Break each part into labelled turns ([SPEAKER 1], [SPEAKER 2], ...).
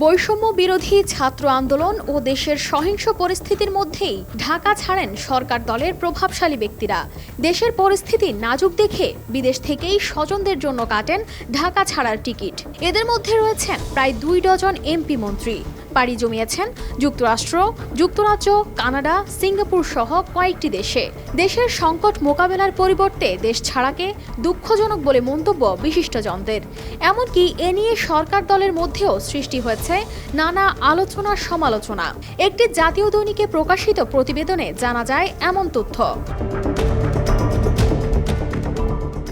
[SPEAKER 1] বৈষম্য বিরোধী ছাত্র আন্দোলন ও দেশের সহিংস পরিস্থিতির মধ্যেই ঢাকা ছাড়েন সরকার দলের প্রভাবশালী ব্যক্তিরা। দেশের পরিস্থিতি নাজুক দেখে বিদেশ থেকেই স্বজনদের জন্য কাটেন ঢাকা ছাড়ার টিকিট। এদের মধ্যে রয়েছেন প্রায় 2 ডজন এমপি মন্ত্রী। পাড়ি জমিয়েছেন যুক্তরাষ্ট্র, যুক্তরাজ্য, কানাডা, সিঙ্গাপুর সহ কয়েকটি দেশে। দেশের সংকট মোকাবেলার পরিবর্তে দেশ ছাড়াকে দুঃখজনক বলে মন্তব্য বিশিষ্টজনদের। এমনকি এ নিয়ে সরকার দলের মধ্যেও সৃষ্টি হয়েছে নানা আলোচনা সমালোচনা। একটি জাতীয় দৈনিকে প্রকাশিত প্রতিবেদনে জানা যায় এমন তথ্য।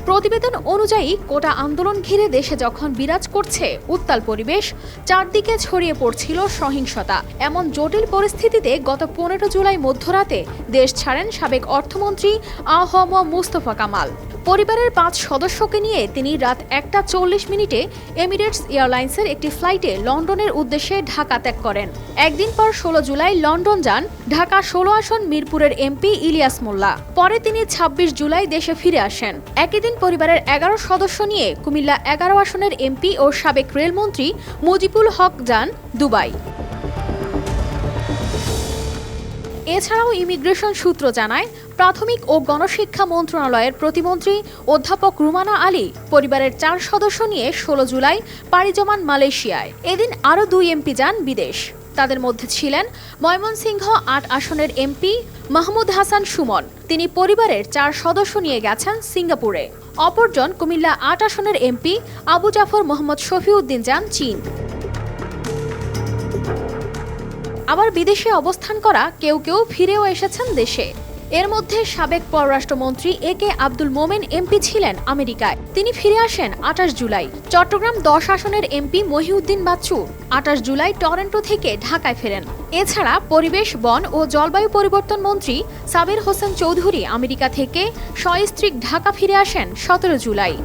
[SPEAKER 1] প্রতিবেদন অনুযায়ী কোটা আন্দোলন ঘিরে দেশে যখন বিরাজ করছে উত্তাল পরিবেশ, চারদিকে ছড়িয়ে পড়ছিল সহিংসতা, এমন জটিল পরিস্থিতিতে গত 15 জুলাই মধ্যরাতে দেশ ছাড়েন সাবেক অর্থমন্ত্রী আ.হ.ম মুস্তফা কামাল। পরিবারের 5 সদস্যকে নিয়ে তিনি রাত 1:40 এমিরেটস এয়ারলাইন্সের একটি ফ্লাইটে লন্ডনের উদ্দেশ্যে ঢাকা ত্যাগ করেন। একদিন পর 16 জুলাই লন্ডন যান ঢাকা 16 আসন মিরপুরের এমপি ইলিয়াস মোল্লা। পরে তিনি 26 জুলাই দেশে ফিরে আসেন। একই দিন পরিবারের 11 সদস্য নিয়ে কুমিল্লা 11 আসনের এমপি ও সাবেক রেলমন্ত্রী মুজিবুল হক যান দুবাই। এছাড়াও ইমিগ্রেশন সূত্র জানায়, প্রাথমিক ও গণশিক্ষা মন্ত্রণালয়ের প্রতিমন্ত্রী অধ্যাপক রুমানা আলী পরিবারের 4 সদস্য নিয়ে 16 জুলাই পাড়ি জমান মালয়েশিয়ায়। এদিন আরও 2 এমপি যান বিদেশ। তাদের মধ্যে ছিলেন ময়মনসিংহ 8 আসনের এমপি মাহমুদ হাসান সুমন। তিনি পরিবারের 4 সদস্য নিয়ে গেছেন সিঙ্গাপুরে। অপরজন কুমিল্লা 8 আসনের এমপি আবু জাফর মোহাম্মদ শফিউদ্দিন যান চীন। আবার বিদেশে অবস্থান করা কেউ কেউ ফিরেও এসেছেন দেশে। এর মধ্যে সাবেক পররাষ্ট্রমন্ত্রী এ.কে আব্দুল মোমেন এমপি ছিলেন আমেরিকায়। তিনি ফিরে আসেন 28 জুলাই। চট্টগ্রাম 10 আসনের এমপি মহিউদ্দিন বাচ্চু 28 জুলাই টরন্টো থেকে ঢাকায় ফেরেন। এছাড়া পরিবেশ, বন ও জলবায়ু পরিবর্তন মন্ত্রী সাবির হোসেন চৌধুরী আমেরিকা থেকে সস্ত্রীক ঢাকা ফিরে আসেন 17 জুলাই।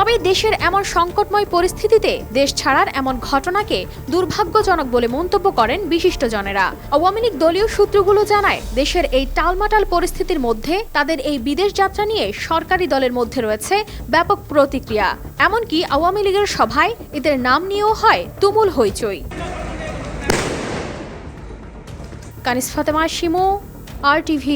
[SPEAKER 1] তবে দেশের এমন সংকটময় পরিস্থিতিতে দেশ ছাড়ার এমন ঘটনাকে দুর্ভাগ্যজনক বলে মন্তব্য করেন বিশিষ্টজনেরা। আওয়ামী লীগ দলীয় সূত্রগুলো জানায়, দেশের এই টালমাটাল পরিস্থিতির মধ্যে তাদের এই বিদেশ যাত্রা নিয়ে সরকারি দলের মধ্যে রয়েছে ব্যাপক প্রতিক্রিয়া। এমনকি আওয়ামী লীগের সভায় এদের নাম নিয়েও হয় তুমুল হইচই। কানিস ফাতেমা শিমু, RTV।